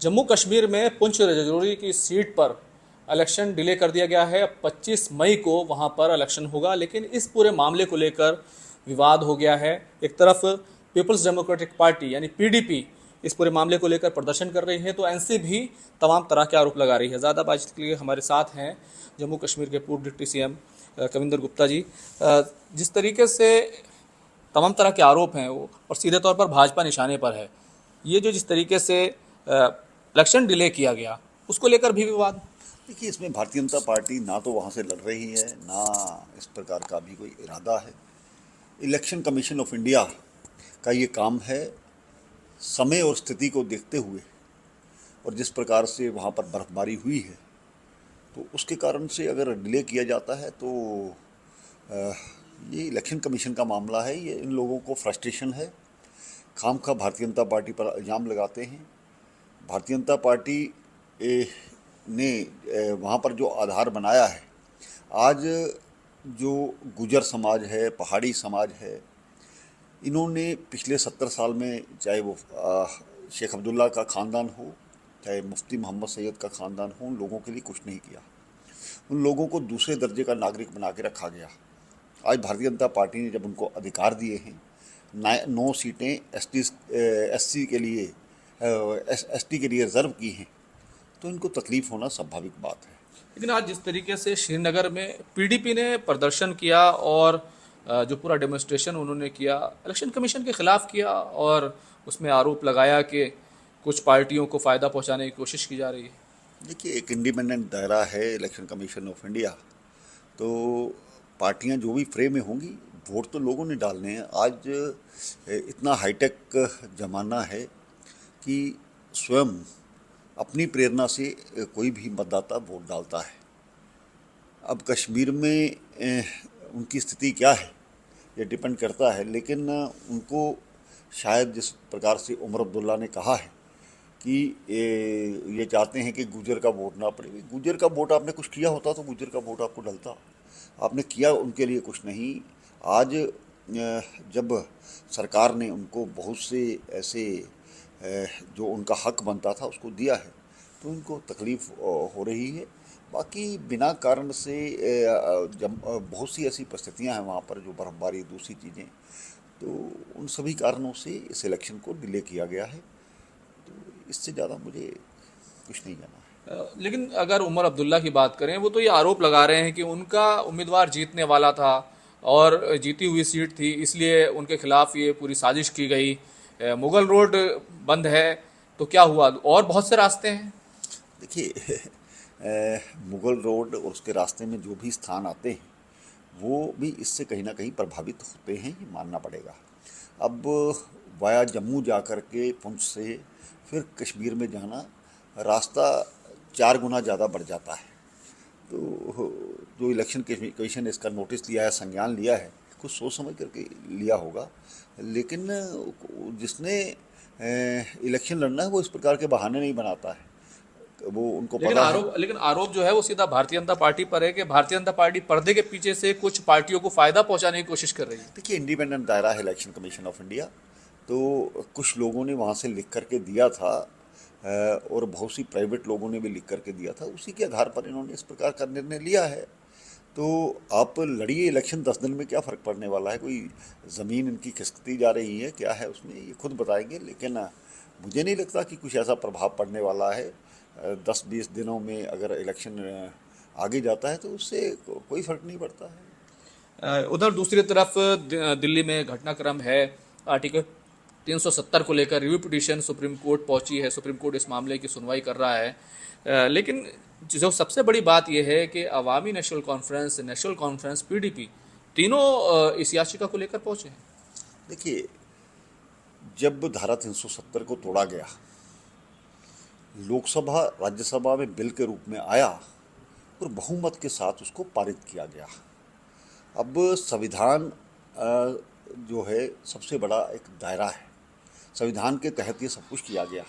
जम्मू कश्मीर में पुंछ राजौरी की सीट पर इलेक्शन डिले कर दिया गया है। 25 मई को वहां पर इलेक्शन होगा, लेकिन इस पूरे मामले को लेकर विवाद हो गया है। एक तरफ पीपल्स डेमोक्रेटिक पार्टी यानी पीडीपी इस पूरे मामले को लेकर प्रदर्शन कर रही है, तो एनसी भी तमाम तरह के आरोप लगा रही है। ज़्यादा बातचीत के लिए हमारे साथ हैं जम्मू कश्मीर के पूर्व डिप्टी सीएम कविंदर गुप्ता जी। जिस तरीके से तमाम तरह के आरोप हैं वो, और सीधे तौर पर भाजपा निशाने पर है, ये जो जिस तरीके से इलेक्शन डिले किया गया उसको लेकर भी विवाद। देखिए, इसमें भारतीय जनता पार्टी ना तो वहाँ से लड़ रही है, ना इस प्रकार का भी कोई इरादा है। इलेक्शन कमीशन ऑफ इंडिया का ये काम है, समय और स्थिति को देखते हुए और जिस प्रकार से वहाँ पर बर्फबारी हुई है, तो उसके कारण से अगर डिले किया जाता है तो अ, ये इलेक्शन कमीशन का मामला है। ये इन लोगों को फ्रस्ट्रेशन है, खामखा भारतीय जनता पार्टी पर इल्ज़ाम लगाते हैं। भारतीय जनता पार्टी ने वहाँ पर जो आधार बनाया है, आज जो गुजर समाज है, पहाड़ी समाज है, इन्होंने पिछले 70 साल में, चाहे वो शेख अब्दुल्ला का ख़ानदान हो, चाहे मुफ्ती मोहम्मद सैयद का ख़ानदान हो, उन लोगों के लिए कुछ नहीं किया। उन लोगों को दूसरे दर्जे का नागरिक बना के रखा गया। आज भारतीय जनता पार्टी ने जब उनको अधिकार दिए हैं, 9 सीटें एससी के लिए, एसटी के लिए रिजर्व की हैं, तो इनको तकलीफ होना स्वाभाविक बात है। लेकिन आज जिस तरीके से श्रीनगर में पीडीपी ने प्रदर्शन किया और जो पूरा डेमोन्स्ट्रेशन उन्होंने किया, इलेक्शन कमीशन के खिलाफ किया, और उसमें आरोप लगाया कि कुछ पार्टियों को फ़ायदा पहुंचाने की कोशिश की जा रही है। देखिए, एक इंडिपेंडेंट दायरा है इलेक्शन कमीशन ऑफ इंडिया, तो पार्टियां जो भी फ्रे में होंगी, वोट तो लोगों ने डालने हैं। आज इतना हाईटेक ज़माना है कि स्वयं अपनी प्रेरणा से कोई भी मतदाता वोट डालता है। अब कश्मीर में उनकी स्थिति क्या है ये डिपेंड करता है, लेकिन उनको शायद जिस प्रकार से उमर अब्दुल्ला ने कहा है कि ये चाहते हैं कि गुजर का वोट ना पड़े। गुजर का वोट आपने कुछ किया होता तो गुजर का वोट आपको डलता, आपने किया उनके लिए कुछ नहीं। आज जब सरकार ने उनको बहुत से ऐसे जो उनका हक बनता था उसको दिया है, तो उनको तकलीफ़ हो रही है। बाकी बिना कारण से जब बहुत सी ऐसी परिस्थितियां हैं वहाँ पर, जो बर्फबारी, दूसरी चीज़ें, तो उन सभी कारणों से इस इलेक्शन को डिले किया गया है। तो इससे ज़्यादा मुझे कुछ नहीं जाना है। लेकिन अगर उमर अब्दुल्ला की बात करें, वो तो ये आरोप लगा रहे हैं कि उनका उम्मीदवार जीतने वाला था और जीती हुई सीट थी, इसलिए उनके खिलाफ ये पूरी साजिश की गई। मुगल रोड बंद है तो क्या हुआ, और बहुत से रास्ते हैं। देखिए, मुगल रोड और उसके रास्ते में जो भी स्थान आते हैं, वो भी इससे कहीं ना कहीं प्रभावित होते हैं, ये मानना पड़ेगा। अब वाया जम्मू जा कर के पुंछ से फिर कश्मीर में जाना, रास्ता 4 गुना ज़्यादा बढ़ जाता है। तो जो इलेक्शन कमीशन ने इसका नोटिस लिया है, संज्ञान लिया है, कुछ सोच समझ करके लिया होगा। लेकिन जिसने इलेक्शन लड़ना है वो इस प्रकार के बहाने नहीं बनाता है, वो उनको पता है। लेकिन आरोप जो है वो सीधा भारतीय जनता पार्टी पर है कि भारतीय जनता पार्टी पर्दे के पीछे से कुछ पार्टियों को फायदा पहुंचाने की कोशिश कर रही है। देखिए, इंडिपेंडेंट दायरा है इलेक्शन कमीशन ऑफ इंडिया, तो कुछ लोगों ने वहाँ से लिख करके दिया था, और बहुत सी प्राइवेट लोगों ने भी लिख करके दिया था, उसी के आधार पर इन्होंने इस प्रकार का निर्णय लिया है। तो आप लड़िए इलेक्शन, 10 दिन में क्या फ़र्क पड़ने वाला है? कोई ज़मीन इनकी खिसकती जा रही है, क्या है उसमें, ये खुद बताएंगे। लेकिन मुझे नहीं लगता कि कुछ ऐसा प्रभाव पड़ने वाला है। 10-20 दिनों में अगर इलेक्शन आगे जाता है तो उससे कोई फ़र्क नहीं पड़ता है। उधर दूसरी तरफ दिल्ली में घटनाक्रम है। आर्टिकल 370 को लेकर रिव्यू पिटीशन सुप्रीम कोर्ट पहुंची है। सुप्रीम कोर्ट इस मामले की सुनवाई कर रहा है। लेकिन जो सबसे बड़ी बात यह है कि अवामी नेशनल कॉन्फ्रेंस पीडीपी तीनों इस याचिका को लेकर पहुंचे हैं। देखिए, जब धारा 370 को तोड़ा गया, लोकसभा राज्यसभा में बिल के रूप में आया और बहुमत के साथ उसको पारित किया गया। अब संविधान जो है सबसे बड़ा एक दायरा है, संविधान के तहत ये सब कुछ किया गया।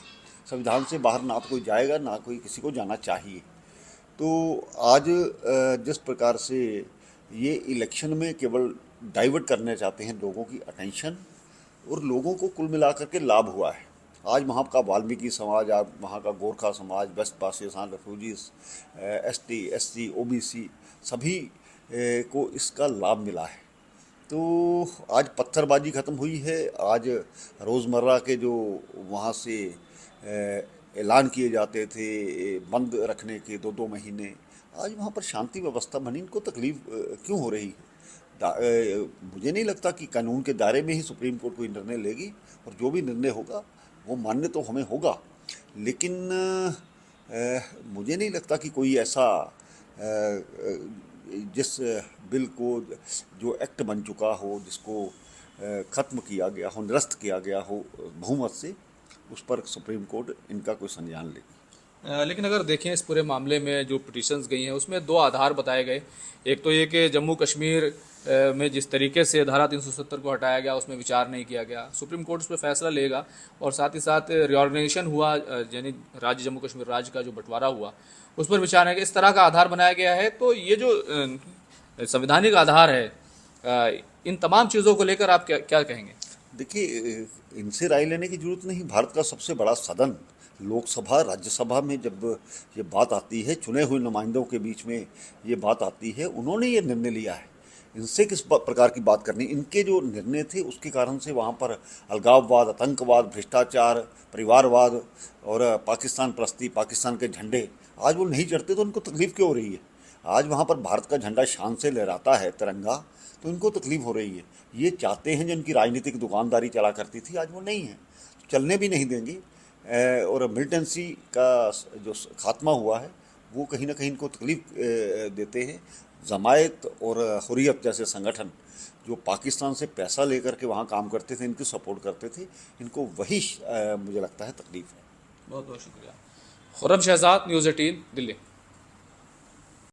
संविधान से बाहर ना तो कोई जाएगा, ना कोई किसी को जाना चाहिए। तो आज जिस प्रकार से ये इलेक्शन में केवल डाइवर्ट करने चाहते हैं लोगों की अटेंशन, और लोगों को कुल मिलाकर के लाभ हुआ है। आज वहाँ का वाल्मीकि समाज, आज वहाँ का गोरखा समाज, west Pakistan refugees, ST SC OBC सभी को इसका लाभ मिला है। तो आज पत्थरबाजी ख़त्म हुई है। आज रोज़मर्रा के जो वहाँ से ऐलान किए जाते थे बंद रखने के 2-2 महीने, आज वहाँ पर शांति व्यवस्था बनी। इनको तकलीफ़ क्यों हो रही है? मुझे नहीं लगता कि कानून के दायरे में ही सुप्रीम कोर्ट कोई निर्णय लेगी, और जो भी निर्णय होगा वो मान्य तो हमें होगा, लेकिन मुझे नहीं लगता कि कोई ऐसा जिस बिल को, जो एक्ट बन चुका हो, जिसको ख़त्म किया गया हो, निरस्त किया गया हो बहुमत से, उस पर सुप्रीम कोर्ट इनका कोई संज्ञान लेगी। लेकिन अगर देखें इस पूरे मामले में जो पिटीशंस गई हैं उसमें दो आधार बताए गए। एक तो ये कि जम्मू कश्मीर में जिस तरीके से धारा 370 को हटाया गया उसमें विचार नहीं किया गया, सुप्रीम कोर्ट उस पर फैसला लेगा। और साथ ही साथ रिऑर्गेनाइजेशन हुआ, यानी राज्य जम्मू कश्मीर राज्य का जो बंटवारा हुआ उस पर विचार है कि इस तरह का आधार बनाया गया है। तो ये जो संवैधानिक आधार है, इन तमाम चीज़ों को लेकर आप क्या कहेंगे? देखिए, इनसे राय लेने की जरूरत नहीं। भारत का सबसे बड़ा सदन लोकसभा, राज्यसभा में जब ये बात आती है, चुने हुए नुमाइंदों के बीच में ये बात आती है, उन्होंने ये निर्णय लिया है। इनसे किस प्रकार की बात करनी? इनके जो निर्णय थे उसके कारण से वहाँ पर अलगाववाद, आतंकवाद, भ्रष्टाचार, परिवारवाद और पाकिस्तान प्रस्ती, पाकिस्तान के झंडे आज वो नहीं चढ़ते तो उनको तकलीफ़ क्यों हो रही है? आज वहाँ पर भारत का झंडा शान से लहराता है, तिरंगा, तो इनको तकलीफ़ हो रही है। ये चाहते हैं, जो इनकी राजनीतिक दुकानदारी चला करती थी आज वो नहीं है, चलने भी नहीं देंगे। और मिलिटेंसी का जो खात्मा हुआ है वो कहीं ना कहीं इनको तकलीफ़ देते हैं। जमायत और हुर्रियत जैसे संगठन जो पाकिस्तान से पैसा लेकर के वहाँ काम करते थे, इनकी सपोर्ट करते थे, इनको वही मुझे लगता है तकलीफ़ है। बहुत बहुत शुक्रिया। खुर्रम शहजाद, न्यूज़ 18 दिल्ली।